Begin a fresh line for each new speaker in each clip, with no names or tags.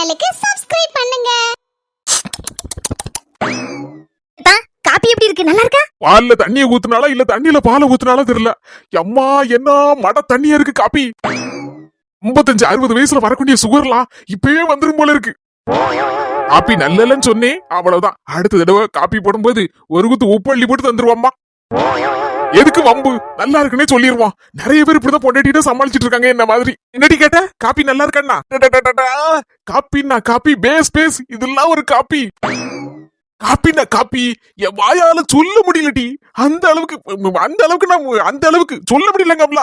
சேனலுக்கு சப்ஸ்கிரைப் பண்ணுங்க. காபி எப்படி இருக்கு? நல்லா இருக்கா?
பால்ல தண்ணிய ஊத்துனாலா இல்ல தண்ணியில பாலை ஊத்துனாலா தெரியல. அம்மா என்ன மட தண்ணியா இருக்கு காப்பி. 55-60 வயசுல வரக்கூடிய சுகர்லாம் இப்பவே வந்துரும் போல இருக்கு. காப்பி நல்லலன்னு சொன்னேன், அவ்வளவுதான். அடுத்த தடவை காப்பி போடும்போது ஒரு குத்து உப்பு அள்ளி போட்டு தந்துருவாம்மா. எதுக்கு வம்பு? நல்லா இருக்குன்னே சொல்லிடுவான். நிறைய பேர் இப்படிதான் பொண்டாட்டிட்டு சமாளிச்சிட்டு இருக்காங்க என்ன மாதிரி. என்னடி கேட்ட? காப்பி நல்லா இருக்கண்ணா? காப்பின்னா காப்பி, பேஸ் பேஸ், இதெல்லாம் ஒரு காப்பி. காப்பின்னா காப்பி என் வாயால சொல்ல முடியலடி. அந்த அளவுக்கு சொல்ல முடியலங்கம்ல.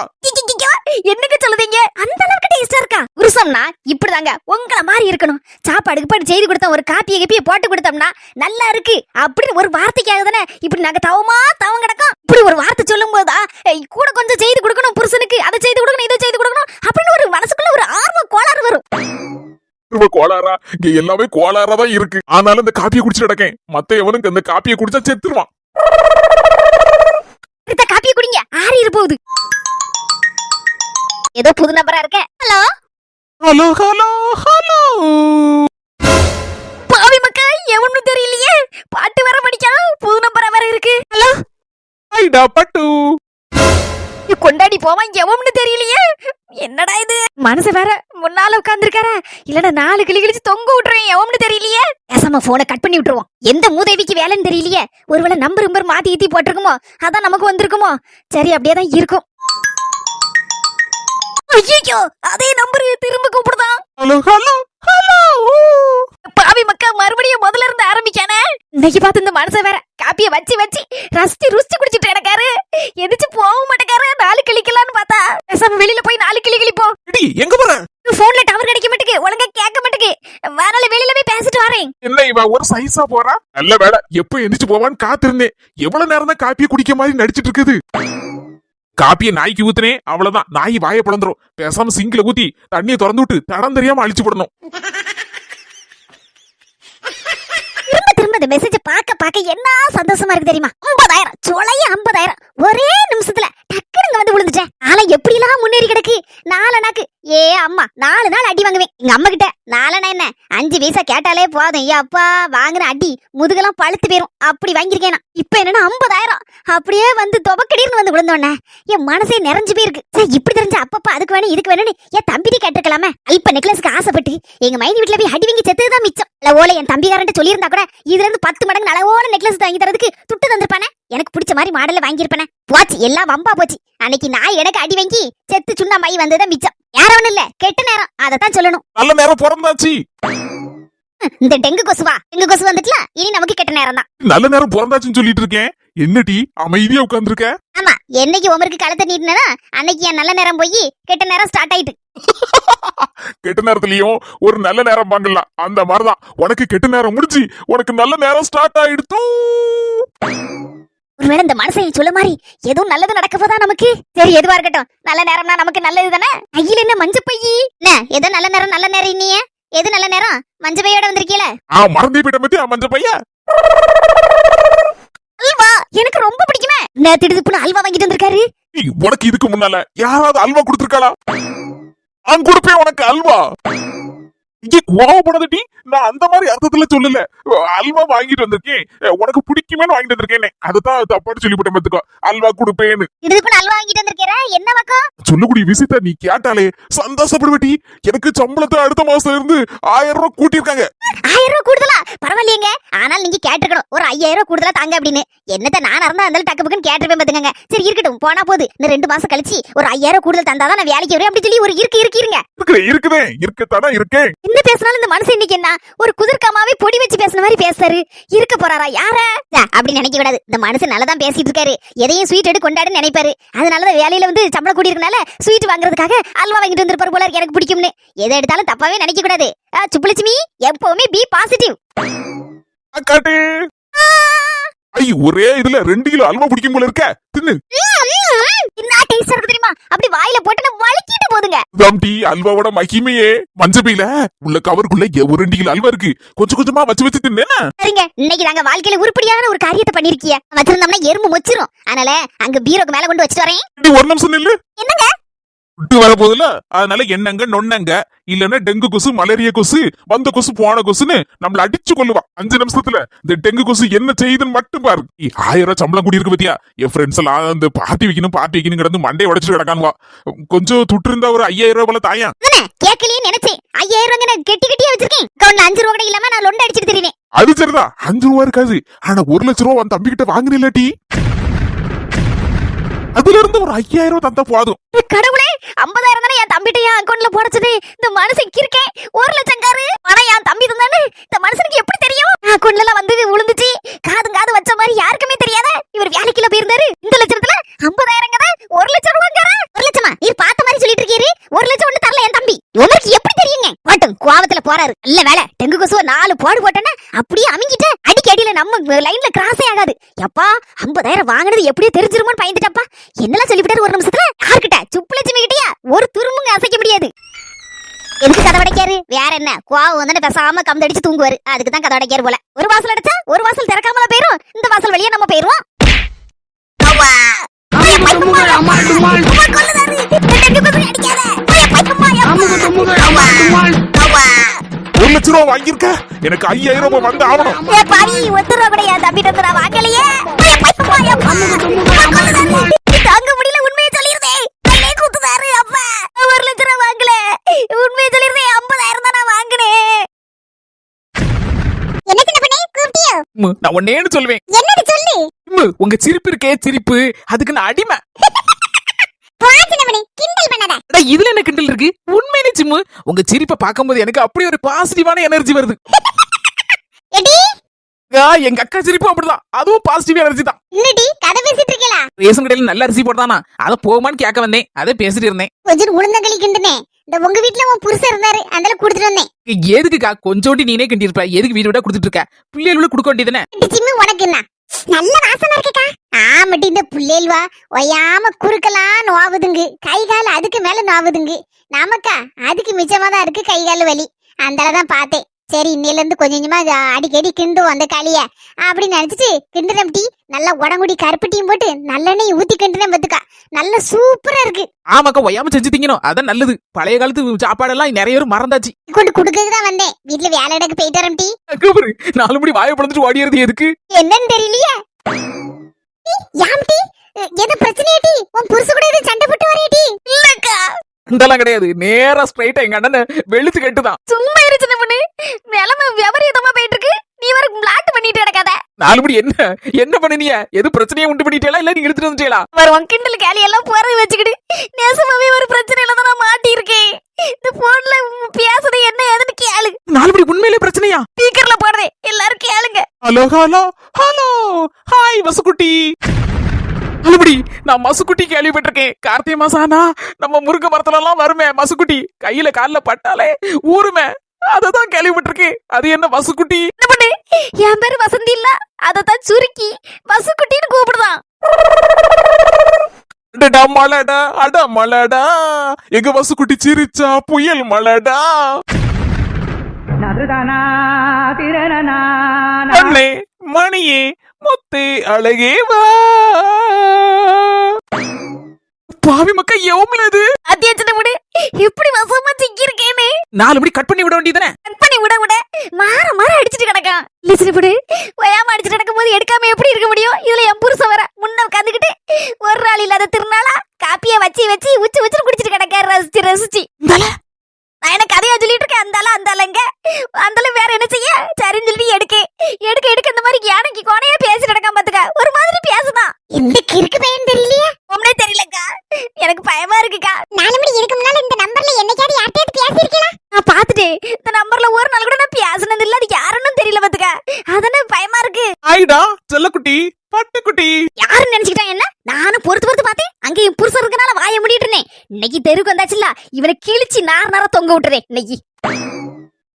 என்னங்க சொல்லுதீங்க? அந்த அளவுக்கு டேஸ்டா இருக்கா? புருஷம்னா இப்படிதாங்க உங்கள மாதிரி இருக்கணும். சாப்பாடுக்கு பாட்டு செய்து கொடுத்தா ஒரு காப்பியை கப்பியை போட்டு கொடுத்தோம்னா நல்லா இருக்கு அப்படின்னு ஒரு வார்த்தைக்காக தானே இப்படி நாங்க தவம் கிடக்கும். இப்படி ஒரு வார்த்தை சொல்லும் போதா கூட கொஞ்சம் செய்து கொடுக்கணும் புருஷனுக்கு, அதை செய்து கொடுக்கணும் இதை செய்து கொடுக்கணும் அப்படின்னு ஒரு மனசுக்குள்ள ஒரு ஆர்வ கோளாறு வரும்.
கோளாரா? இங்க எல்லாமே கோளாரா தான் இருக்கு. ஆனாலும் இந்த காப்பியை குடிச்சு நடக்கேன். மத்த எவனுக்கு அந்த காப்பியை குடிச்சா செத்துருவான்.
காப்பியை குடிங்க, ஆறி போகுது. ஏதோ புது நம்பரா இருக்க. Hello
hello hello hello.
பாவி மக்கா, எவனு தெரியலையே. பாட்டு வர படிக்கா, புது நம்பரா வர இருக்கு. ஹலோ
ஐடா பட்டு.
கொண்டாடி போவான், எவனு தெரியலையே. என்னடா இது? மனசு வேற முன்னால உட்கார்ந்துருக்கார. இல்லன்னா 4 கிளி கிழிச்சு தொங்க விட்டுறேன், எவனு தெரியலையே. பேசாம போனை கட் பண்ணி விட்டுருவோம். எந்த மூதேவிக்கு வேலைன்னு தெரியலையே. ஒருவேளை நம்பர் மாத்தி ஈத்தி போட்டிருக்குமோ, அதான் நமக்கு வந்திருக்குமோ. சரி, அப்படியே தான் இருக்கும். ஐயோ, அதே நம்பர் திரும்ப கூப்பிடுதான்.
Hello hello hello.
பாவி மக்கா, மறுபடியும் முதல்ல இருந்து ஆரம்பிக்கானே. இன்னைக்கு பார்த்து இந்த மனசை வேற காப்பியை வச்சு ருஸ்டி குடிச்சிட்டு கிடக்காரு. எதிச்சு போக மாட்டேக்காரு. 4 கிளிக்கலான்னு பார்த்தா பேசாம வெளியில போய் 4 கிளி கிளிப்போம்.
எங்க போற?
போன்ல டவர் கிடைக்க மாட்டேங்குது, ஒழுங்கா கேட்க மாட்டேங்குது. வேணால வெளியில போய் பேசிட்டு வரேன்.
என்ன இவ ஒரு சைஸா போறா? நல்ல வேலை, எப்ப எந்திரிச்சு போவான்னு காத்திருந்தேன். எவ்வளவு நேரம் தான் காப்பியை குடிக்க மாதிரி நடிச்சிட்டு இருக்குது. காப்பியை நாய்க்கு ஊத்துனேன், அவ்வளவுதான். நாய் வாயை பிளந்துரும். பேசாம சிங்கில ஊத்தி தண்ணியை திறந்து விட்டு தடம் தெரியாம அழிச்சு போடணும்.
திரும்ப இந்த மெசேஜ் பார்க்க என்ன சந்தோஷமா இருக்கு தெரியுமா? 50,000 சொலைய 50,000 ஒரே நிமிஷத்துல டக்குனு வந்து விழுந்துட்டேன். ஆனா எப்படி எல்லாம் முன்னேறி கிடக்கு. 4 நாக்கு ஏ அம்மா 4 நாள் அடி வாங்குவேன் எங்க அம்மா கிட்ட. 4 என்ன 5 பைசா கேட்டாலே போதும். ஐயா அப்பா, வாங்குற அடி முதுகெல்லாம் பழுத்து போயிரும். அப்படி வாங்கிருக்கேன். இப்ப என்னன்னா 50,000 அப்படியே வந்து தொபக்கடின்னு வந்து விழுந்தோன்னே என் மனசே நிறைஞ்சு போயிருக்கு. இப்படி தெரிஞ்ச அப்பப்பா அதுக்கு வேணும் இதுக்கு வேணும்னு என் தம்பிடி கேட்டுக்கலாமே. இப்ப நெக்லஸ்க்கு ஆசைப்பட்டு எங்க மைனி வீட்டுல போய் அடி வாங்கி செத்துதான் மிச்சம். ஓலை என் தம்பிக்காரன்ட்டு சொல்லியிருந்தா கூட இதுல இருந்து 10 மடங்கு அளவோல நெக்லஸ் வாங்கி தரதுக்கு துட்டு தந்திருப்பானே. எனக்கு பிடிச்ச மாதிரி மாடல வாங்கியிருப்பேன். போச்சு, எல்லாம் வம்பா போச்சு. அன்னைக்கு நான் எனக்கு அடி வாங்கி செத்து சுண்ணா மை வந்ததான் மிச்சம். யார ஒண்ணு இல்ல, கெட்ட நேரம், அதத்தான் சொல்லணும்.
நல்ல நேரம் பிறந்தாச்சு.
இந்த டெங்கு கொசு வந்துட்டுல, இனி நமக்கு கெட்ட நேரம் தான்.
நல்ல நேரம் பிறந்தாச்சுன்னு சொல்லிட்டு இருக்கேன். என்னடி அமைதியா உட்கார்ந்துருக்க?
ஆமா, என்னைக்கு உமருக்கு கழுத்தை நீட்டினா அன்னைக்கு என் நல்ல நேரம் போய் கெட்ட நேரம் ஸ்டார்ட் ஆயிட்டு.
கெட்ட நேரத்துலயும் ஒரு நல்ல நேரம் வாங்கலாம். அந்த மாதிரிதான் உனக்கு கெட்ட நேரம் முடிஞ்சு உனக்கு நல்ல நேரம் ஸ்டார்ட் ஆயிடுத்து.
ஒருவேளை இந்த மனசை சொல்ல மாதிரி எதுவும் நல்லது நடக்க போதா நமக்கு. சரி, எதுவா இருக்கட்டும். நல்ல நேரம்னா நமக்கு நல்லது தானே. கையில என்ன மஞ்ச பையி? என்ன எதோ நல்ல நேரம் இன்னியே. எது நல்ல நேரம்? மஞ்ச பையோட வந்திருக்கீல.
மறந்தே போயிட்ட பத்தி மஞ்ச பைய.
அல்வா எனக்கு ரொம்ப பிடிக்குமே. திடுதுப்புன்னு அல்வா வாங்கிட்டு வந்திருக்காரு.
உனக்கு இதுக்கு முன்னால யாராவது அல்வா கொடுத்திருக்காளா? நான் கொடுப்பேன் உனக்கு அல்வா. இங்கே கோவப்படாதடி, நான் அந்த மாதிரி அர்த்தத்துல சொல்லல. அல்வா வாங்கிட்டு வந்திருக்கேன், உனக்கு பிடிக்குமேனு வாங்கிட்டு வந்திருக்கேன். அதுதான் தப்பாட்டு சொல்லிவிட்டேன் பாத்துக்கோ. அல்வா கொடுப்பேன்னு.
இதுக்கு அல்வா வாங்கிட்டு வந்திருக்கேன். என்ன பக்கம்
சொல்லக்கூடிய விஷயத்த நீ கேட்டாலே சந்தோஷப்படுவட்டி. எனக்கு சம்பளத்தை அடுத்த மாசத்துல இருந்து 1000 ரூபாய் கூட்டியிருக்காங்க.
1000 ரூபாய் கூடுதலா? பரவாயில்லையங்க. ஆனால் நீங்க கேட்டிருக்கணும் ஒரு 5000 ரூபாய் கூடுதலா தாங்க அப்படின்னு. என்னத்த நான் இருந்தா அந்த டக்கு பக்கம் கேட்டிருப்பேன் பாத்துங்க. சரி இருக்கட்டும், போனா போது. இன்னும் 2 மாசம் கழிச்சு ஒரு 5000 கூடுதல் தந்தாதான் நான் வேலைக்கு வரேன் அப்படி சொல்லி ஒரு
இருக்கதானே இருக்கேன்.
என்ன பேசினாலும் இந்த மனுஷன் இன்னைக்கு என்ன ஒரு குதிர்காமாவே பொடி வச்சு பேசுன மாதிரி பேசுறாரு. இருக்க போறாரா யார அப்படி நினைக்க கூடாது. இந்த மனுஷன் நல்லதான் பேசிட்டு இருக்காரு. எதையும் ஸ்வீட் எடுத்து கொண்டாடுன்னு நினைப்பாரு. அதனாலதான் வேலையில வந்து சம்பளம் கூடி இருக்கனால ஸ்வீட் வாங்குறதுக்காக அல்வா வாங்கிட்டு வந்திருப்பாரு போல. எனக்கு பிடிக்கும்னு எதை எடுத்தாலும் தப்பாவே நினைக்க கூடாது. சுப்புலட்சுமி எப்பவுமே பி பாசிட்டிவ்.
ஒரே இதுல 2 கிலோ அல்வா பிடிக்கும் போல இருக்க. தின்னு.
என்ன டேஸ்ட் இருக்கு தெரியுமா? அப்படி வாயில போட்டு வலிக்கிட்டு போதுங்க.
தம்பி, அல்வாவோட மகிமையே மஞ்சபையில உள்ள கவருக்குள்ள ஒரு 2 கிலோ அல்வா இருக்கு. கொஞ்சம் கொஞ்சமா வச்சு தின்னேனா.
சரிங்க, இன்னைக்கு நாங்க வாழ்க்கையில உருப்படியான ஒரு காரியத்தை பண்ணிருக்கீங்க. வச்சிருந்தோம்னா எறும்பு மொச்சிரும். அதனால அங்க பீரோக்கு மேல கொண்டு வச்சிட்டு வரேன்.
ஒரு நிமிஷம் நில்லு.
என்னங்க?
விட்டு வர போதுல அதனால என்னங்க நொன்னங்க இல்லன்னா டெங்கு கொசு மலேரியா கொசு வந்த கொசு போன கொசுன்னு நம்மள அடிச்சு கொள்ளுவா 5 நிமிஷத்துல இந்த டெங்கு கொசு என்ன செய்யுதுன்னு மட்டும் பாரு 1000 ரூபாய் சம்பளம் கூடி இருக்கு பத்தியா என் ஃப்ரெண்ட்ஸ் எல்லாம் அந்த பார்ட்டி வைக்கணும் கிடந்து மண்டையை உடைச்சிட்டு கிடக்கானுவா கொஞ்சம் துட்டு இருந்தா ஒரு 5000 ரூபாய் போல தாயா
கேட்கலையே நினைச்சேன் 5000 ரூபாய் கெட்டி கெட்டியா வச்சிருக்கேன் அக்கௌண்ட்ல 5 ரூபாய் கூட இல்லாம நான் லொண்ட அடிச்சிட்டு தெரியுறேன்
அது சரிதான் 5 ரூபா இருக்காது ஆனா 1 லட்சம் ரூபா உன் தம்பி கிட்ட வாங்கினீல்லாட்டி அதுல இருந்து ஒரு 5000 ரூபாய் தந்தா போதும்
கடவுளே 50000 தானே என் தம்பிட்ட என் அக்கௌண்ட்ல போடச்சது இந்த மனுஷன் இருக்கேன் 1 லட்சம் காரு ஆனா என் தம்பி தானே இந்த மனுஷனுக்கு எப்படி தெரியும் அக்கௌண்ட்ல எல்லாம் வந்து விழுந்துச்சு காது வச்ச மாதிரி யாருக்குமே தெரியாத இவர் வேலைக்குள்ள போயிருந்தாரு இந்த லட்சத்துல 50000 கதை 1 லட்சம் ரூபாய் 1 லட்சமா நீர் பார்த்த மாதிரி சொல்லிட்டு இருக்கீரு 1 லட்சம் ஒண்ணு தரல என் தம்பி உங்களுக்கு எப்படி தெரியுங்க பாட்டும் கோவத்துல போறாரு இல்ல வேலை டெங்கு கொசுவ 4 போடு போட்டேன்னா அப்படியே அமிங்கிட்டு அடிக்க அடியில நம்ம லைன்ல கிராஸே ஆகாது எப்பா 50000 வாங்கினது எப்படியே தெரிஞ்சிருமோன்னு பயந்துட்டப்பா என்னெல்லாம் சொல்லிவிட்டாரு ஒரு நிமிஷத்துல யார்கிட்ட சுப்புலட்சுமி கிட்டயா ஒரு துருமுங்க அசைக்க முடியாது எதுக்கு கதை அடைக்காரு வேற என்ன கோவம் வந்து பேசாம கம்படிச்சு தூங்குவாரு அதுக்கு தான் கதை அடைக்காரு போல ஒரு வாசல் அடைச்சா ஒரு வாசல் திறக்காமல போயிரும் இந்த வாசல் வழியா நம்ம போயிருவோம்
ஒரு லட்சம் ரூபாய் வாங்கியிருக்க எனக்கு 5000 ரூபாய் வந்து ஆகணும்
தாங்க முடியல உண்மையை சொல்லிருந்தேன் கூத்துதாரு அப்பா 1 லட்சம் ரூபாய் வாங்கல உண்மையை சொல்லிருந்தேன் 50000 தான் நான் வாங்கினேன் என்ன சின்ன பண்ணே கூப்பிட்டியோ
நான் ஒன்னேன்னு சொல்லுவேன்
என்னது சொல்லு
உங்க சிரிப்பு இருக்கே சிரிப்பு அதுக்கு நான் அடிமை
கிண்டல் பண்ணாத
இதுல என்ன கிண்டல் இருக்கு உண்மையிலே சிம்மு உங்க சிரிப்பை பார்க்கும்போது எனக்கு அப்படி ஒரு பாசிட்டிவான எனர்ஜி வருது எங்க அக்கா சிரிப்பு அப்படிதான் அதுவும் பாசிட்டிவ் எனர்ஜி தான்
என்னடி கதை பேசிட்டு இருக்கீங்களா
ரேஷன் கடையில நல்ல அரிசி போட்டானா அத போமான்னு கேட்க வந்தேன் அதை பேசிட்டு இருந்தேன்
கொஞ்சம் உளுந்தங்களி கிண்டுனே இந்த உங்க வீட்ல உன் புருஷன் இருந்தாரு அதனால குடுத்துட்டு வந்தேன்
எதுக்குக்கா கொஞ்சோண்டி நீனே கிண்டி இருப்ப எதுக்கு வீடு விட குடுத்துட்டு இருக்க பிள்ளைகள கொடுக்க வேண்டியதுனே
சிம்மு உனக்கு என்ன நல்ல வாசமா இருக்கேக்கா ஆமாட்டி இந்த புள்ளேல்வா ஒய்யாம குறுக்கலாம் நோவுதுங்க கை கால் அதுக்கு மேல நோவுதுங்க நமக்கா அதுக்கு மிச்சமா தான் இருக்கு கை கால் வலி அந்தாலதான் பார்த்தேன் சரி இன்னையில இருந்து கொஞ்சம் கொஞ்சமா அடிக்கடி கிண்டும் அந்த களிய அப்படின்னு நினைச்சிட்டு கிண்டுறேன் டீ நல்லா உடங்குடி கருப்பு டீயும் போட்டு நல்லெண்ணெய் ஊத்தி கிண்டுறேன் பத்துக்கா நல்ல சூப்பரா இருக்கு
ஆமாக்கா ஒய்யாம செஞ்சு திங்கணும் அதான் நல்லது பழைய காலத்து சாப்பாடெல்லாம் நிறைய பேர் மறந்தாச்சு
கொண்டு குடுக்கறதுதான் வந்தேன் வீட்டுல வேலை எடுக்க போயிட்டு வரேன் டீ
4 மணி வாயை பிளந்துட்டு ஓடியறது எதுக்கு
என்னன்னு தெரியலையே யாம் டீ எது பிரச்சனையா டீ உன் புருஷ கூட எது சண்டை போட்டு வரையா டீ இல்லக்கா
இதெல்லாம் கிடையாது நேரா ஸ்ட்ரைட்டா எங்க அண்ணன் வெளுத்து கட்டுதான்
சும்மா இருச்சுன பண்ணு நிலைமை விவரீதமா போயிட்டு இருக்கு நீ வர பிளாட் பண்ணிட்டு கிடக்காத
4 மணி என்ன பண்ணினிய எது பிரச்சனையை உண்டு பண்ணிட்டீங்களா இல்ல நீங்க எடுத்துட்டு வந்துட்டீங்களா
வர உன் கிண்டல் கேலி எல்லாம் போறது வச்சுக்கிட்டு நேசமாவே ஒரு பிரச்சனையில தான் நான் மாட்டி இருக்கேன் இந்த போன்ல பேசுறது என்ன ஏதுன்னு கேளு
4 மணி உண்மையிலே பிரச்சனையா
ஸ்பீக்கர்ல போடுறேன் எல்லாரும் கேளுங்க
ஹலோ ஹலோ ஹலோ ஹாய் வசுக்குட்டி அலுபடி நான் மசுக்குட்டி கேள்விப்பட்டிருக்கேன் கார்த்திகை மாசம் ஆனா நம்ம முருங்கை மரத்துல எல்லாம் வருமே மசுக்குட்டி கையில கால்ல பட்டாலே ஊருமே அததான் கேள்விப்பட்டிருக்கேன் அது என்ன வசுக்குட்டி
என் பேரு வசந்தி இல்ல அததான் சுருக்கி வசுக்குட்டின்னு கூப்பிடுதான்
மலடா அட மலடா எங்க வசுக்குட்டி சிரிச்சா புயல் மலடா அண்ணே மணியே முத்து அழகே வா
பாவி மக்கா எவ்வளவு
அத்தியாச்சன விடு எப்படி வசமா சிக்கி இருக்கேனே
4 மணி கட் பண்ணி விட வேண்டியதானே
கட் பண்ணி விட மாற அடிச்சிட்டு கிடக்கான் லிசன் விடு வயாம அடிச்சிட்டு நடக்கும் போது எடுக்காம எப்படி இருக்க முடியும் இதுல என் புருஷன் வர முன்ன உட்காந்துக்கிட்டு ஒரு நாள் இல்லாத திருநாளா காப்பிய வச்சு உச்சு குடிச்சிட்டு கிடக்க ரசிச்சு நான் என்ன கதையா சொல்லிட்டு இருக்கேன் அந்தால வேற என்ன செய்ய சரின்னு சொல்லி எடுக்க இந்த மாதிரி யானைக்கு கோணையா பேசி நடக்காம பாத்துக்க ஒரு மாதிரி பேசுதான் இந்த கிறுக்கு பையன் தெரியலையா உடனே தெரியலக்கா எனக்கு பயமா இருக்குக்கா 4 மணி இருக்கு முன்னால இந்த நம்பர்ல என்னைக்காவது யார்கிட்டயாவது பேசியிருக்கீங்களா நான் பாத்துட்டேன் இந்த நம்பர்ல ஒரு நாள் கூட நான் பேசினது இல்ல அது யாருன்னு தெரியல பாத்துக்க அதனே பயமா இருக்கு
ஆயிடா செல்லக்குட்டி பட்டுக்குட்டி
யாரு நினைச்சுக்கிட்டாங்க என்ன நானும் பொறுத்து பார்த்தேன் அங்க என் புருஷன் இருக்கனால வாய முடிட்டு இருந்தேன் இன்னைக்கு தெருக்கு வந்தாச்சுல இவனை கிழிச்சு நார தொங்க விட்டுறேன் இன்னைக்கு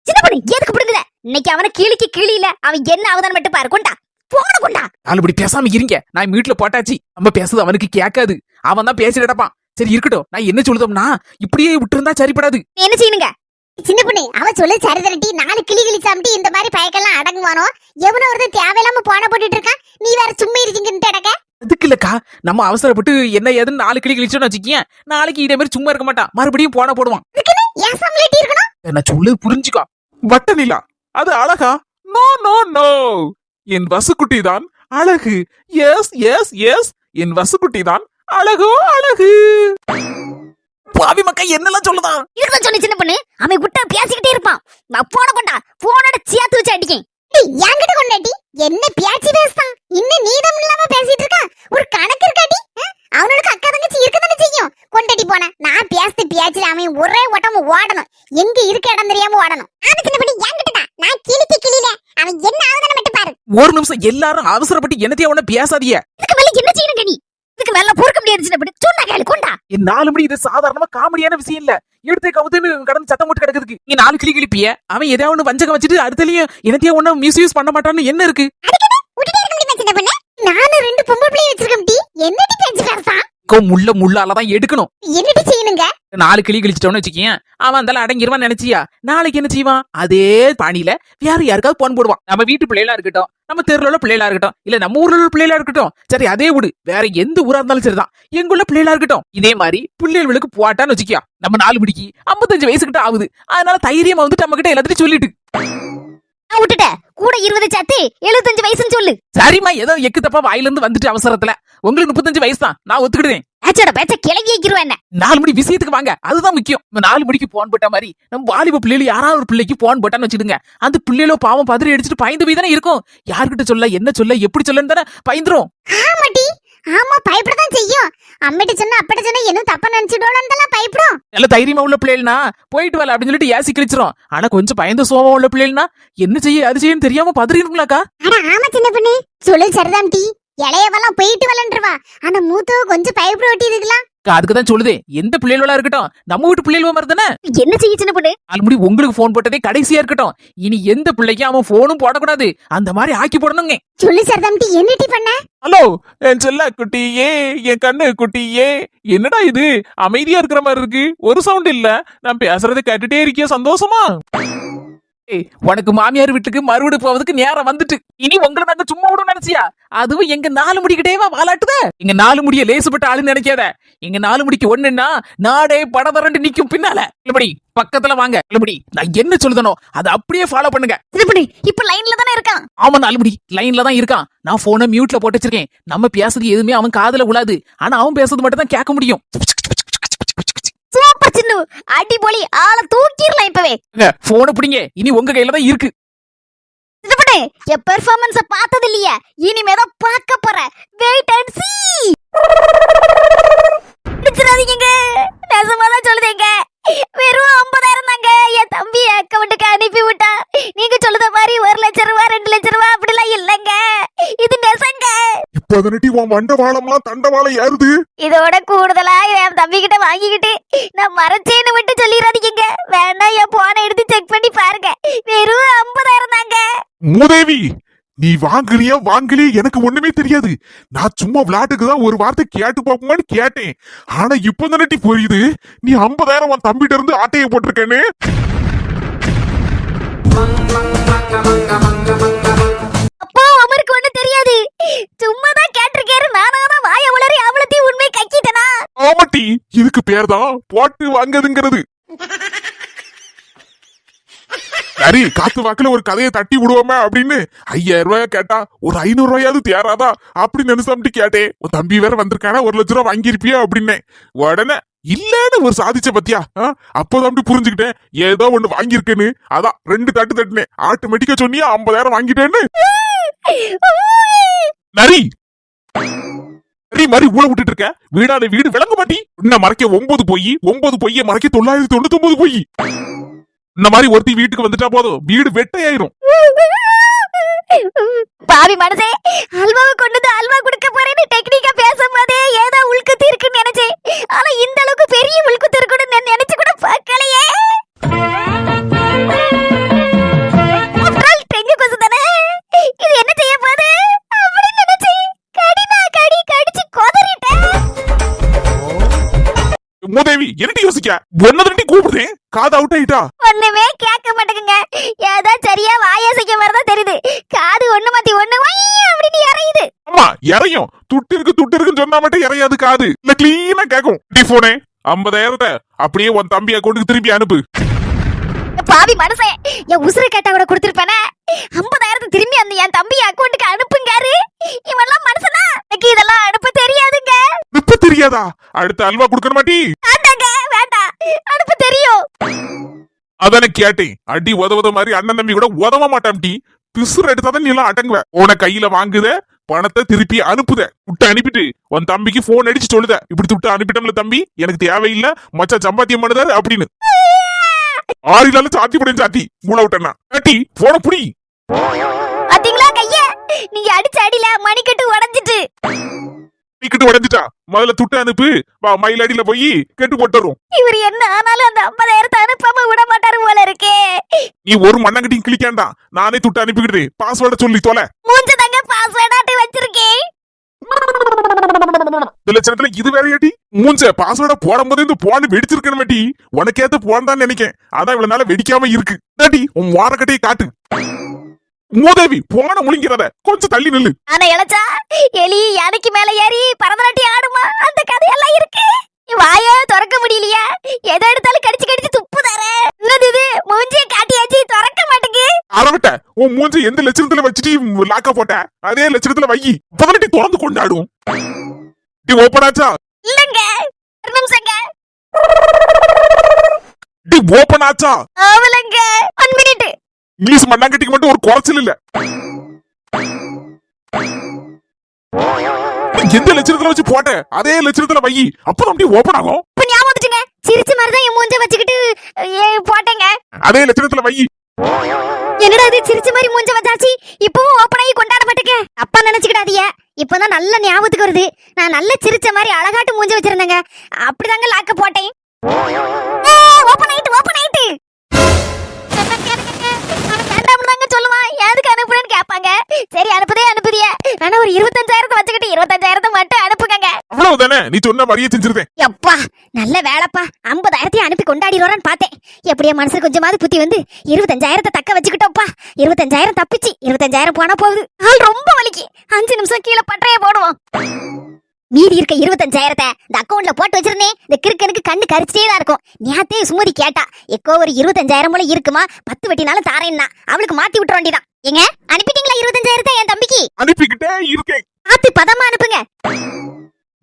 சின்ன பண்ணு எதுக்கு பிடுங்குற இன்னைக்கு அவனை கிழி இல்ல அவன் என்ன ஆகுதான்னு மட்டும் பாரு கொண்டா போன கொண்டா
4 மணி பேசாம இருங்க நான் வீட்டுல போட்டாச்சு நம்ம பேசுறது அவனுக்கு கேட்காது அவன் தான் பேசிட்டு கிடப்பான் சரி இருக்கட்டும் நான் என்ன சொல்லுதோம்னா இப்படியே விட்டு இருந்தா சரிப்படாது
என்ன செய்யணுங்க சின்ன பொண்ணு அவன் சொல்லு சரிதரட்டி 4 கிளி சாப்பிட்டு இந்த மாதிரி பயக்கெல்லாம் அடங்குவானோ எவனோ ஒருத்தன் தேவையில்லாம போன போட்டுட்டு இருக்கான் நீ வேற சும்மா இருக்கீங்கன்னு அடக்க
அதுக்கு இல்லக்கா, நம்ம அவசரப்பட்டு என்ன ஏதுன்னு 4 கிளி கிழிச்சோன்னு வச்சுக்கேன், நாளைக்கு இதே மாதிரி சும்மா இருக்க மாட்டான், மறுபடியும் போடுவான்.
ஏன் சம்லேட்டி இருக்கணும்?
நான் சொல்லு புரிஞ்சுக்கோ.
வட்ட நிலா அது அழகா? நோ நோ நோ, என் வசுக்குட்டி தான் அழகு. எஸ் எஸ் எஸ், என் வசுக்குட்டி தான் அழகோ அழகு.
பாவி மக்கா என்னெல்லாம் சொல்லுதான்.
இதுக்குதான் சொன்ன சின்ன பொண்ணு, அவன் விட்டா பேசிக்கிட்டே இருப்பான். நான் போன கொண்டா, போனோட சேர்த்து வச்சு அடிக்கேன். என்கிட்ட கொண்டாடி என்ன பேச்சு பேசுதான்? இன்னும் நீதம் இல்லாம பேசிட்டு இருக்கா? ஒரு கணக்கு இருக்காடி? அவனோட அக்கா தங்கச்சி இருக்கதானே செய்யும். கொண்டாடி போன நான் பேசிட்டு பேச்சுல அவன் ஒரே ஓட்டமா ஓடணும். எங்க இருக்க இடம் தெரியாம ஓடணும். ஆனா சின்ன பொண்ணு என்கிட்ட தான், நான் கிளியில அவன் என்ன ஆகுதான்னு மட்டும் பாரு.
ஒரு நிமிஷம் எல்லாரும் அவசரப்பட்டு என்னத்தையும் அவன பேசாதீங்க.
இதுக்கு மேல என்ன செய்யணும் கனி? இதுக்கு மேல பொறுக்க முடியாது சின்ன பொண்ணு. சொன்னா கேளு கொண்டா.
என் 4 மணி இது சாதாரணமா காமெடியான விஷயம் இல்ல. எடுத்து கவுத்துன்னு கடந்து சத்தம் போட்டு கிடக்குதுக்கு. நீ 4 கிளி கிளிப்பிய, அவன் எதையாவது ஒண்ணு வஞ்சகம் வச்சுட்டு அடுத்தலையும் என்னத்தையும் ஒண்ணு மிஸ்யூஸ் பண்ண மாட்டான்னு என்ன இருக்கு?
விட்டுட்டே இருக்க முடியுமா சின்ன பொண்ணு? நானும் 2 பொம்பளை பிள்ளை வச்சிருக்கேன் டி. என்னடி பேச்சு பேசுறான்?
முள்ளாலதான் எடுக்கணும்.
என்னடி செய்யணுங்க?
4 கிளி கிழிச்சிட்டோன்னு வச்சுக்கேன், அவன் அந்தால அடங்கிருவான் நினைச்சியா? நாளைக்கு என்ன செய்வான்? அதே பாணியில வேற யாருக்காவது போன் போடுவான். நம்ம வீட்டு பிள்ளைகளா இருக்கட்டும், நம்ம தெருல உள்ள பிள்ளைகளா இருக்கட்டும், இல்ல நம்ம ஊர்ல உள்ள பிள்ளைகளா இருக்கட்டும், சரி அதே விடு, வேற எந்த ஊரா இருந்தாலும் சரிதான், எங்குள்ள பிள்ளைகளா இருக்கட்டும், இதே மாதிரி பிள்ளைகளுக்கு போட்டான்னு வச்சுக்கியா, நம்ம 4 மணிக்கு 55 வயசுக்கிட்ட ஆகுது. அதனால தைரியமா வந்து நம்ம கிட்ட எல்லாத்தையும் சொல்லிட்டு
நான் விட்டுட்டேன். கூட 20 சேர்த்து 75 வயசுன்னு சொல்லு.
சரிம்மா, ஏதோ எக்கு தப்பா வாயில இருந்து வந்துட்டு அவசரத்துல. உங்களுக்கு 35 வயசு தான், நான் ஒத்துக்கிடுவேன்.
பேச்சோட பேச்ச கிளவி வைக்கிறோம் என்ன?
4 மணி விஷயத்துக்கு வாங்க, அதுதான் முக்கியம். 4 மணிக்கு போன் போட்ட மாதிரி நம்ம வாலிப பிள்ளைகள் யாராவது ஒரு பிள்ளைக்கு போன் போட்டான்னு வச்சுடுங்க, அந்த பிள்ளைகளோ பாவம் பதறி அடிச்சுட்டு பயந்து போய் தானே இருக்கும். யார்கிட்ட சொல்ல, என்ன சொல்ல, எப்படி சொல்லன்னு தானே பயந்துரும்.
ஆமாடி, ஆமா பயப்படதான் செய்யும். அம்மிட்ட சொன்னா அப்பட்ட சொன்னா என்ன தப்பா நினைச்சிடுவோம்னு பயப்படும்.
நல்ல தைரியமா உள்ள பிள்ளைகள்னா போயிட்டு வரல அப்படின்னு சொல்லிட்டு ஏசி கிழிச்சிரும். ஆனா கொஞ்சம் பயந்த சோமா உள்ள பிள்ளைகள்னா என்ன செய்ய அது செய்யன்னு தெரியாம பதறிடுங்களாக்கா.
ஆனா ஆமா சின்ன பொண்ணு சொல்லு சரிதான் டி. இளையவெல்லாம் போயிட்டு வரலன்றவா, ஆனா மூத்தோ கொஞ்சம் பயப்பட ஒட்டி இருக்கலாம்.
அதுக்குதான் சொல்லுதே, எந்த பிள்ளைகளா இருக்கட்டும் நம்ம வீட்டு பிள்ளைகளா மாதிரி தானே.
என்ன செய்ய சின்ன பொண்ணு?
ஆல்ரெடி உங்களுக்கு போன் போட்டதே கடைசியா இருக்கட்டும். இனி எந்த பிள்ளைக்கும் அவன் போனும் போடக்கூடாது, அந்த மாதிரி ஆக்கி போடணுங்க.
சொல்லு சரிதான் டி, என்ன டி பண்ண?
ஹலோ என் செல்ல குட்டியே, என் கண்ணு குட்டியே, என்னடா இது அமைதியா இருக்கிற மாதிரி இருக்கு, ஒரு சவுண்ட் இல்ல, நான் பேசுறதை கேட்டுட்டே இருக்கிய சந்தோஷமா?
உனக்கு மாமியார் வீட்டுக்கு மறுவீடு போவதுக்கு நேரம் வந்துட்டு, இனி உங்களை நாங்க சும்மா விட நினைச்சியா? அதுவும் எங்க 4 முடிக்கிட்டேவா வாலாட்டுத. எங்க 4 முடிய லேசுப்பட்ட ஆளு நினைக்காத. எங்க 4 முடிக்கு ஒண்ணுன்னா நாடே படதரண்டு நிக்கும் பின்னால. இல்லபடி பக்கத்துல வாங்க. இல்லபடி நான் என்ன சொல்லுதனோ அதை அப்படியே ஃபாலோ பண்ணுங்க.
இல்லபடி இப்ப லைன்ல தானே இருக்கான்.
ஆமா 4 முடி லைன்ல தான் இருக்கான். நான் போனை மியூட்ல போட்டு வச்சிருக்கேன். நம்ம பேசுறது எதுவுமே அவன் காதுல விழாது. ஆனா அவன் பேசுறது மட்டும் தான் கேட்க முடியும்.
சூப்பர் சின்னு, அடிபொலி, ஆளை தூக்கிரலாம் இப்பவே.
போனை பிடிங்க, இனி உங்க கையில தான் இருக்கு.
இதுபடி என் பெர்ஃபார்மன்ஸ பார்த்தது இல்லையே, இனிமேதான் பார்க்க போறேன். வெயிட் அண்ட் சீ. நிச்சராதீங்க, நெசமாதான் சொல்லுதேங்க. வெறும் 50,000 தாங்க என் தம்பி அக்கவுண்ட்டுக்கு அனுப்பி விட்டா. நீங்க சொல்லுத மாதிரி 1 லட்சம் ரூபா 2 லட்சம் ரூபா அப்படிலாம் இல்லங்க, இது நெசங்க.
இப்பதானட்டி உன் மண்ட வாழம்லாம் தண்டவாளம் ஏறுது.
இதோட கூடுதலா என் தம்பி கிட்ட வாங்கிக்கிட்டு நான் மறைச்சேன்னு மட்டும் சொல்லிடாதீங்க. வேணா என் போனை எடுத்து செக் பண்ணி பாருங்க, வெறும் 50,000 தாங்க.
மூதேவி, நீ வாங்கலையா எனக்கு ஒண்ணுமே தெரியாது. நான் சும்மா விளையாட்டுக்கு தான் ஒரு வார்த்தை கேட்டு பார்ப்போமான்னு கேட்டேன். ஆனா இப்ப தானட்டி புரியுது நீ 50,000 உன் தம்பிட்ட இருந்து ஆட்டையை போட்டிருக்கேன்னு.
அப்பா அவருக்கு ஒண்ணு தெரியாது, சும்மாதான் கேட்டிருக்காரு. நானாதான் வாய உளறி அவளத்தையும் உண்மை கக்கிட்டனா.
ஆமாட்டி, இதுக்கு பேர் தான் போட்டு வாங்குதுங்கிறது. சரி, காத்து வாக்குல ஒரு கதையை தட்டி விடுவோமே அப்படின்னு 5,000 ரூபாய் கேட்டா ஒரு 500 ரூபாயாவது தேராதா அப்படின்னு நினைச்சாமட்டி கேட்டேன். உன் தம்பி வேற வந்திருக்கானா 1 லட்சம் ரூபாய் வாங்கியிருப்பியா அப்படின்னு. உடனே இல்லன்னு ஒரு சாதிச்ச பத்தியா. அப்பதான் புரிஞ்சுக்கிட்டேன் ஏதோ ஒண்ணு வாங்கியிருக்கேன்னு. அதான் 2 தட்டு தட்டுனேன். ஆட்டோமேட்டிக்கா சொன்னியா 50,000 வாங்கிட்டேன்னு. நரி நரி மாதிரி ஊழ விட்டுட்டு இருக்க. வீடாத வீடு விளங்க மாட்டி. இன்னும் மறைக்க 9 பொய்யை மறைக்க 999 பொய். இந்த மாதிரி ஒருத்தி வீட்டுக்கு வந்துட்டா போதும், வீடு வெட்டையாயிரும்.
பாவி மனசே, அல்வாவை கொண்டு வந்து அல்வா கொடுக்க போறேன்னு டெக்னிக்கா பேசும்போதே ஏதோ உள்குத்து இருக்குன்னு நினைச்சேன். ஆனா இந்த அளவுக்கு பெரிய உள்குத்து இருக்குன்னு நான் நினைச்சு கூட பார்க்கலையே. டெங்கு கொசு தானே, இது என்ன செய்ய போகுது அப்படின்னு நினைச்சேன். கடிச்சு கொதறிட்டேன்.
மூதேவி என்னடி யோசிக்க ஒன்னதடி கூப்பிடுறேன் காது அவுட் ஆயிட்டா
ஒண்ணுமே கேட்க மாட்டேங்குங்க. ஏதோ சரியா வாயசைக்க மாதிரிதான் தெரியுது. காது ஒண்ணு மாத்தி ஒண்ணு அப்படின்னு இறையுது.
ஆமா இறையும் துட்டு இருக்குன்னு சொன்னா மட்டும் இறையாது காது இல்ல கிளீனா கேக்கும். டி போனே 50,000 அப்படியே உன் தம்பி அக்கௌண்ட்டுக்கு திருப்பி அனுப்பு.
பாவி மனசே, என் உசுரை கேட்டா கூட கொடுத்திருப்பேனே. 50,000 திரும்பி அந்த என் தம்பி அக்கௌண்ட்டுக்கு அனுப்புங்காரு. இவெல்லாம் மனசனா? எனக்கு இதெல்லாம் அனுப்ப தெரியாதுங்க.
இப்ப தெரியாதா? அடுத்த அல்வா கொடுக்க மாட்டி?
வேண்டாங்க, வேண்டாம். அனுப்ப தெரியும்.
அதானே கேட்டேன். அடி உதவுத மாதிரி அண்ணன் தம்பி கூட உதவ மாட்டான். டி பிசுறு எடுத்தாதான் நீ எல்லாம் அடங்குவ. உன கையில வாங்குத பணத்தை திருப்பி அனுப்புத. விட்டு அனுப்பிட்டு உன் தம்பிக்கு போன் அடிச்சு சொல்லுத, இப்படி துட்டு அனுப்பிட்டோம்ல தம்பி, எனக்கு தேவையில்லை, மச்சா சம்பாத்தியம் பண்ணுதாரு அப்படின்னு. ஆறிலால சாத்தி போட சாத்தி மூளை விட்டா காட்டி போன புடி.
பாத்தீங்களா கைய? நீங்க அடிச்ச அடியில மணிக்கட்டு உடைஞ்சிட்டு.
டிக்கெட் உடைஞ்சிட்டா முதல்ல துட்டு அனுப்பு. வா மயில் அடியில போய் கெட்டு போட்டுரும்.
இவர் என்ன ஆனாலும் அந்த 50,000 அனுப்பாம விட மாட்டாரு போல இருக்கே.
நீ ஒரு மண்ணங்கட்டியும் கிளிக்காண்டா, நானே துட்டு அனுப்பிக்கிட்டு பாஸ்வேர்டை சொல்லி தொலை.
மூஞ்சதாங்க பாஸ்வேர்டாட்டி வச்சிருக்கேன்.
இந்த லட்சணத்துல இது வேறையாட்டி மூஞ்ச பாஸ்வேர்டை போடும் போது இந்த போன் வெடிச்சிருக்கணுமாட்டி. உனக்கேத்த போன் தான் நினைக்கேன், அதான் இவ்வளவு நாள வெடிக்காம இருக்கு. தாட்டி உன் வாரக்கட்டையை காட்டு. மூதேவி போன முழுங்கிறத கொஞ்சம் தள்ளி நில்லு.
ஆனா இளைச்சா எலி யானைக்கு மேல ஏறி பரதநாட்டியம் ஆடுமா, அந்த கதையெல்லாம் இருக்கு. வாய திறக்க முடியலையா? எதை எடுத்தாலும் கடிச்சு கடிச்சு துப்பு தர. என்னது இது? மூஞ்சிய காட்டியாச்சு திறக்க மாட்டேங்கு.
அறவிட்ட உன் மூஞ்ச எந்த லட்சணத்துல வச்சுட்டு லாக்கா போட்ட அதே லட்சணத்துல வை. பதினெட்டி திறந்து கொண்டாடும். டி ஓபன் ஆச்சா?
இல்லங்க, ஒரு நிமிஷங்க.
டி ஓபன் ஆச்சா?
ஆவலங்க, 1 மினிட்.
இங்கிலீஷ் மண்ணாங்கட்டிக்கு மட்டும் ஒரு குறைச்சல் இல்ல. எந்த லட்சணத்துல வச்சு போட்ட அதே லட்சணத்துல வை, அப்பதான் அப்படியே ஓபன் ஆகும்.
இப்ப ஞாபகம் வந்துச்சுங்க. சிரிச்ச மாதிரி தான் என் மூஞ்ச வச்சுக்கிட்டு போட்டேங்க.
அதே லட்சணத்துல வை.
என்னடா இது சிரிச்ச மாதிரி மூஞ்ச வச்சாச்சு, இப்பவும் ஓபன் ஆகி கொண்டாட மாட்டேங்க. அப்பா நினைச்சுக்கிடாதீங்க. இப்பதான் நல்ல ஞாபகத்துக்கு வருது. நான் நல்ல சிரிச்ச மாதிரி அழகாட்டு மூஞ்ச வச்சிருந்தேங்க, அப்படிதாங்க லாக்க போட்டேன். ஓபன் ஆயிட்டு ஓபன் ஆயிட்டு. வேண்டாம்னு சொல்லுவான், எதுக்கு அனுப்புறேன்னு கேட்பாங்க. சரி அனுப்புதே அனுப்புதிய. ஆனா ஒரு 25,000 வச்சுக்கிட்டு 25,000 மட்டும் அனுப்புங்க.
அவ்வளவுதானே, நீ சொன்ன மாதிரியே செஞ்சிருந்தேன்.
எப்பா நல்ல வேலைப்பா. 50,000 அனுப்பி கொண்டாடிடுவான்னு பார்த்தேன். எப்படியா மனசு கொஞ்சமாவது புத்தி வந்து 25,000 தக்க வச்சுக்கிட்டோப்பா. 25,000 தப்பிச்சு 25,000 போனா போகுது. ஆள் ரொம்ப வலிக்கு. 5 நிமிஷம் கீழே பட்டைய போடுவோம். மீதி இருக்க 25,000 இந்த அக்கௌண்ட்ல போட்டு வச்சிருந்தேன். இந்த கிறுக்கனுக்கு கண்ணு கரிச்சிட்டே தான் இருக்கும். நேத்தே சுமதி கேட்டா, எக்கோ ஒரு 25,000 போல இருக்குமா, 10 வெட்டினாலும் தாரேன்னா அவளுக்கு மாத்தி விட்டுற வேண்டியதான். எங்க அனுப்பிட்டீங்களா 25,000 என் தம்பிக்கு?
அனுப்பிக்கிட்டே இருக்கேன்.
பார்த்து பதமா அனுப்புங்க.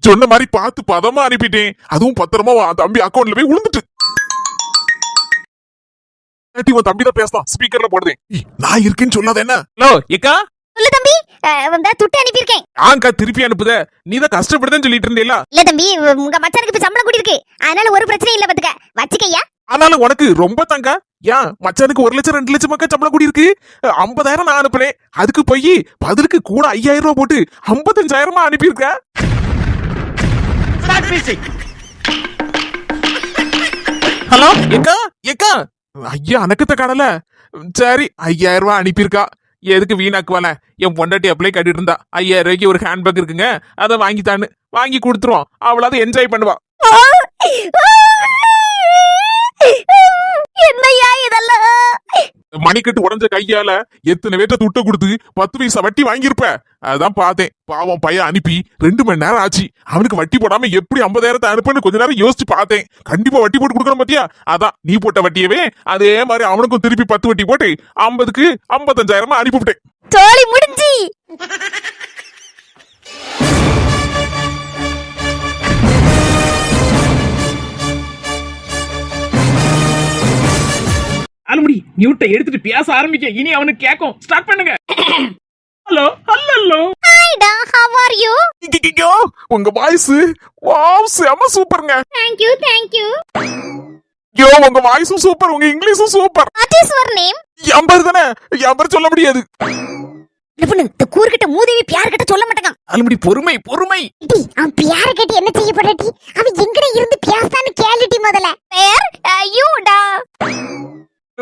சொன்ன மாதிரி பார்த்து பதமா அனுப்பிட்டேன். அதுவும் பத்திரமா உன் தம்பி அக்கௌண்ட்ல போய் விழுந்துட்டு. உன் தம்பி தான் பேசலாம், ஸ்பீக்கர்ல போடுதேன். நான் இருக்கேன்னு சொல்லாத என்ன?
ஹலோ ஏக்கா,
சொல்லு தம்பி. வந்தா துட்டு அனுப்பியிருக்கேன்.
ஆங்கா திருப்பி அனுப்புத. நீ தான் கஷ்டப்படுதுன்னு சொல்லிட்டு இருந்தேல.
இல்ல தம்பி, உங்க மச்சானுக்கு இப்ப சம்பளம் கூடி இருக்கு, அதனால ஒரு பிரச்சனை இல்ல. பாத்துக்க வச்சுக்கையா.
ஆனாலும் உனக்கு ரொம்ப தங்கா. ஏன் மச்சானுக்கு 1 லட்சம் 2 லட்சம் மக்கள் சம்பளம் கூடி இருக்கு. 50,000 நான் அனுப்புனேன். அதுக்கு போய் பதிலுக்கு கூட 5,000 ரூபாய் போட்டு 55,000 அனுப்பியிருக்க.
ஹலோ ஏக்கா, ஏக்கா
ஐயா அனக்கத்தை காணல. சரி 5,000 ரூபாய் அனுப்பியிருக்கா. எதுக்கு வீணாக்குவால? என் பொண்டாட்டி அப்ளை கட்டிட்டு இருந்தா 5,000 ரூபாய்க்கு ஒரு ஹேண்ட்பேக் இருக்குங்க, அதை வாங்கித்தான்னு வாங்கி கொடுத்துருவோம். அவளாவது என்ஜாய் பண்ணுவா.
என்னையா இதெல்லாம்?
மணிக்கட்டு உடஞ்ச கையால எத்தனை பேர்ட்ட துட்ட கொடுத்து 10 பைசா வட்டி வாங்கியிருப்ப. அதான் பார்த்தேன். பாவம் பையன் அனுப்பி 2 மணி நேரம் ஆச்சு. அவனுக்கு வட்டி போடாம எப்படி 50,000 அனுப்புன்னு கொஞ்ச நேரம் யோசிச்சு பார்த்தேன். கண்டிப்பா வட்டி போட்டு கொடுக்கணும் பாத்தியா? அதான் நீ போட்ட வட்டியவே அதே மாதிரி அவனுக்கும் திருப்பி 10 வட்டி போட்டு 50க்கு 55,000 அனுப்பிவிட்டேன்.
தோழி முடிஞ்சி.
அலுமுடி மியூட்டை எடுத்துட்டு பேச ஆரம்பிக்க. இனி அவனுக்கு கேட்கும். ஸ்டார்ட் பண்ணுங்க. Hello hello.
ஹாய் டா, ஹவ் ஆர் யூ?
ஐயோ, உங்க வாய்ஸ் வாவ் செம சூப்பர்ங்க.
Thank you thank you.
ஐயோ உங்க வாய்ஸும் சூப்பர், உங்க இங்கிலீஷும் super.
What is your name?
எம்பர் தானே, எம்பர் சொல்ல முடியாது.
என்ன இந்த கூர்கிட்ட மூதேவி பியார் கிட்ட சொல்ல மாட்டாங்க.
அலுமுடி பொறுமை பொறுமை.
டி அவன் பியார் கிட்ட என்ன செய்ய போறடி? அவன் எங்கட இருந்து பியாஸ்தான்னு கேளுடி முதல்ல. பேர் யூ டா.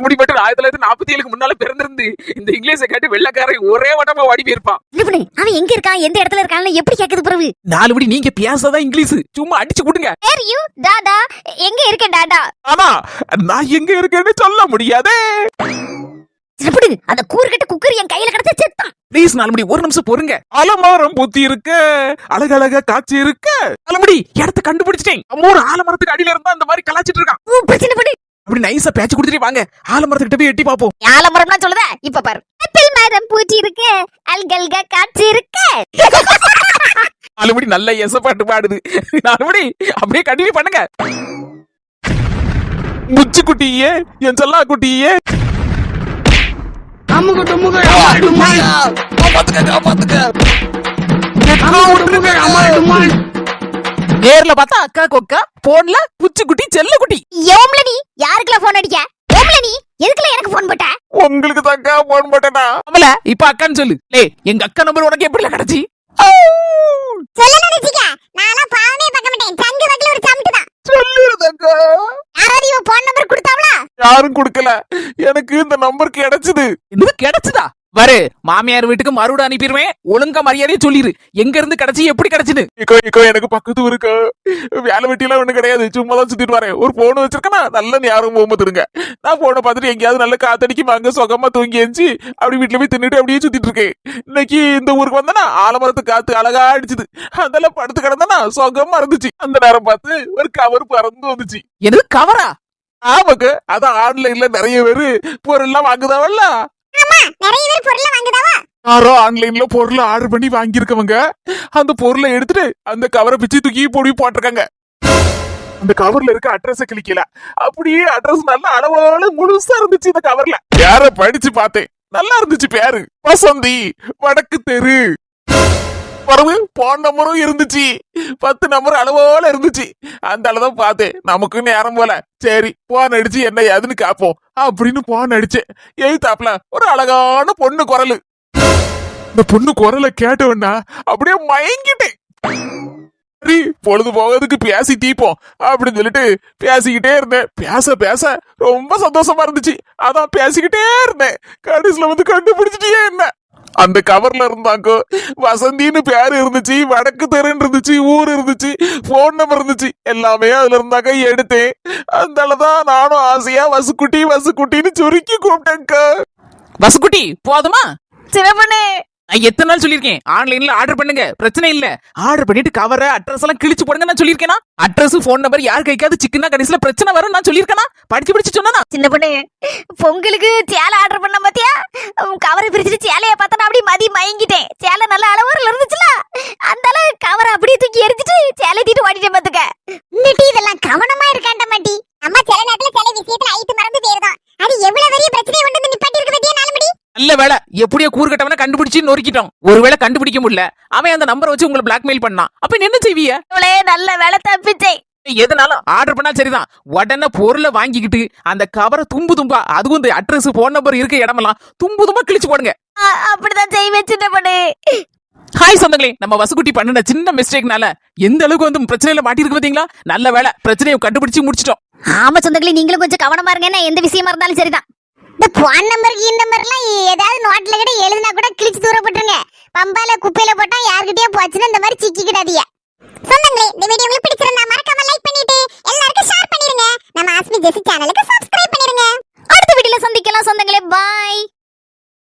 முடிப்பட்டு 1947 முன்னால பிறந்திருந்து இந்த இங்கிலீஷை கேட்டு வெள்ளக்காரன் ஒரே வட்டமா ஓடி போயிருப்பான்.
சின்ன அவன் எங்க இருக்கான் எந்த இடத்துல இருக்கான்னு எப்படி கேக்குது பிறகு?
4 படி நீங்க பேசாதான் இங்கிலீஷ், சும்மா அடிச்சு கொடுங்க.
வேர் யூ டாடா, எங்க இருக்க டாடா?
ஆனா நான் எங்க இருக்கேன்னு சொல்ல முடியாதே.
சின்னப்படி அந்த கூறுகட்ட குக்கர் என் கையில கிடச்ச செத்தான்.
ப்ளீஸ் 4 மணி ஒரு நிமிஷம் பொறுங்க. ஆலமரம் பூத்தி இருக்க, அழகழக காட்சி இருக்க. 4 மணி இடத்த கண்டுபிடிச்சிட்டேன். நம்ம ஒரு ஆலமரத்துக்கு அடியில இருந்தா அந்த மாதிரி கலாச்சிட்டு இருக்கான்.
சின்னப்படி
அப்படி நைஸா பேச்சு கொடுத்துட்டு வாங்க, ஆலமரத்துக்கிட்ட போய் எட்டி பாப்போம்.
ஆலமரம்னா சொல்லுத இப்ப பாரு. ஆப்பிள் மரம் பூச்சி இருக்கு, அல்கல்க காட்சி இருக்கு.
4 மணி நல்ல எசப்பாட்டு பாடுது. 4 மணி அப்படியே கண்டினியூ பண்ணுங்க. முச்சு குட்டியே, என் செல்லா குட்டியே. நேர்ல பார்த்தா அக்கா கொக்கா, போன்ல புச்சு குட்டி செல்ல குட்டி.
எவம்ல நீ யாருக்குல போன் அடிக்க? எவம்ல நீ எதுக்குல எனக்கு போன் போட்ட?
உங்களுக்கு தக்கா போன் போட்டேனா?
அவள இப்ப அக்கான்னு சொல்லு. லே எங்க அக்கா நம்பர் உனக்கு எப்படி கிடைச்சி?
சொல்ல நினைச்சிக்க நானா பாவனே பார்க்க மாட்டேன். சங்கு வகல ஒரு சமட்டுதான்.
சொல்லிருதக்கா.
யாராவது இவன் போன் நம்பர் கொடுத்தாவளா?
யாரும் கொடுக்கல, எனக்கு இந்த நம்பர் கிடைச்சது.
இது கிடைச்சதா? வரு மாமியார் வீட்டுக்கு மறுட அனுப்பிடுவேன். ஒழுங்கா மரியாதையை சொல்லிரு, எங்க இருந்து கிடைச்சி எப்படி கிடைச்சது?
இக்கோ எனக்கு பக்கத்து இருக்கா, வேலை வெட்டியெல்லாம் ஒண்ணு கிடையாது, சும்மா தான் சுத்திட்டு வரேன். ஒரு போன் வச்சிருக்கேன்னா நல்ல யாரும் போகும்போதுருங்க. நான் போனை பார்த்துட்டு எங்கேயாவது நல்ல காத்தடிக்கு அங்க சுகமா தூங்கி எஞ்சி அப்படி வீட்டுல போய் தின்னுட்டு அப்படியே சுத்திட்டு இருக்கேன். இன்னைக்கு இந்த ஊருக்கு வந்தனா ஆலமரத்து காத்து அழகா அடிச்சுது. அதெல்லாம் படுத்து கிடந்தனா சுகமா இருந்துச்சு. அந்த நேரம் பார்த்து ஒரு கவர் பறந்து வந்துச்சு.
என்னது கவரா?
ஆமாக்கு அதான் ஆன்லைன்ல நிறைய பேரு பொருள் எல்லாம் வாங்குதாவல்ல.
ஆமா நிறைய பேர் பொருளை வாங்குதாவா?
யாரோ ஆன்லைன்ல பொருள் ஆர்டர் பண்ணி வாங்கியிருக்கவங்க அந்த பொருளை எடுத்துட்டு அந்த கவரை பிச்சு தூக்கி பொடி போட்டிருக்காங்க. அந்த கவர்ல இருக்க அட்ரஸ் கிளிக்கல, அப்படியே அட்ரஸ் நல்ல அளவோட முழுசா இருந்துச்சு. இந்த கவர்ல யார படிச்சு பார்த்தேன், நல்லா இருந்துச்சு. பேரு வசந்தி, வடக்கு தெரு. வரவு போன் நம்பரும் இருந்துச்சு, 10 நம்பர் அளவோல இருந்துச்சு. அந்த அளவுதான் பார்த்தேன். நமக்கு நேரம் போல சரி போன் அடிச்சு என்ன ஏதுன்னு காப்போம் அப்படின்னு போன் அடிச்சேன். எழுத்தாப்ல ஒரு அழகான பொண்ணு குரலு. இந்த பொண்ணு குரலை கேட்டவன்னா அப்படியே மயங்கிட்டேன். சரி பொழுது போகிறதுக்கு பேசி தீப்போம் அப்படின்னு சொல்லிட்டு பேசிக்கிட்டே இருந்தேன். பேச பேச ரொம்ப சந்தோஷமா இருந்துச்சு. அதான் பேசிக்கிட்டே இருந்தேன். கடைசியில வந்து கண்டுபிடிச்சிட்டே என்ன, அந்த கவர்ல இருந்தாங்க வசந்தின்னு பேரு இருந்துச்சு, வடக்கு தெருன்னு இருந்துச்சு, ஊர் இருந்துச்சு, போன் நம்பர் இருந்துச்சு, எல்லாமே அதுல இருந்தாங்க. எடுத்தேன். அதனாலதான் நானும் ஆசையா வசுக்குட்டின்னு சுருக்கி கூப்பிட்டேன்க்கா.
வசுக்குட்டி போதுமா?
சிவப்பனே
நான் எத்தனை நாள் சொல்லிருக்கேன் ஆன்லைன்ல ஆர்டர் பண்ணுங்க, பிரச்சனை இல்ல. ஆர்டர் பண்ணிட்டு கவரை அட்ரஸ் எல்லாம் கிழிச்சு போடுங்க நான் சொல்லிருக்கேனா? அட்ரஸ் போன் நம்பர் யார் கைக்காவது சிக்கனா கடைசியில பிரச்சனை வரும் நான் சொல்லிருக்கேனா? படிச்சு சொன்னா?
சின்ன பொண்ணு பொங்கலுக்கு சேலை ஆர்டர் பண்ண பாத்தியா? கவரை பிரிச்சுட்டு சேலைய பார்த்தா அப்படி மதி மயங்கிட்டேன். சேலை நல்ல அளவுல இருந்துச்சுல, அந்த கவரை அப்படியே தூக்கி எரிஞ்சிட்டு சேலை தீட்டு ஓடிட்டேன் பாத்துக்க. இன்னட்டி இதெல்லாம் கவனமா இருக்காண்ட மாட்டி. அம்மா சில நேரத்துல சில விஷயத்துல ஐட்டு மறந்து போயிருதான். அது எவ்வளவு பெரிய பிரச்சனை கொண்டு வந்து நிப்பாட்டி இருக்கு பாத்தியா? 4 மணி
நல்ல வேலை எப்படியோ கூறுகட்டவன கண்டுபிடிச்சு நொறுக்கிட்டோம். ஒருவேளை கண்டுபிடிக்க முடியல, அவன் அந்த நம்பரை வச்சு உங்களை பிளாக்மெயில் பண்ணான். அப்ப என்ன செய்வீங்க?
நல்ல வேலை தப்பிச்சேன்.
எதனாலும் ஆர்டர் பண்ணா சரிதான். உடனே பொருளை வாங்கிக்கிட்டு அந்த கவரை தும்பா, அதுவும் இந்த அட்ரஸ் போன் நம்பர் இருக்க இடமெல்லாம் தும்பா கிழிச்சு போடுங்க.
அப்படிதான் செய்வேன் சின்ன பொண்ணு.
ஹாய் சொந்தங்களே, நம்ம வசுக்குட்டி பண்ணின சின்ன மிஸ்டேக்னால எந்த அளவுக்கு வந்து பிரச்சனையில மாட்டிருக்கு பாத்தீங்களா? நல்ல வேலை பிரச்சனையை கண்டுபிடிச்சு முடிச்சிட்டோம்.
ஆமா சொந்தங்களே, நீங்களும் கொஞ்சம் கவனமா இருங்க. எந்த விஷயமா இருந்தாலும் சரிதான். இந்த போன் நம்பருக்கு இந்த நம்பர்லாம் ஏதாவது நோட்ல கிட்ட எழுதினா கூட கிழிச்சு தூர போட்டுருங்க. பம்பால குப்பையில போட்டா யார்கிட்டயே போச்சுன்னா இந்த மாதிரி சிக்கிக்கிடாதீங்க சொந்தங்களே. இந்த வீடியோ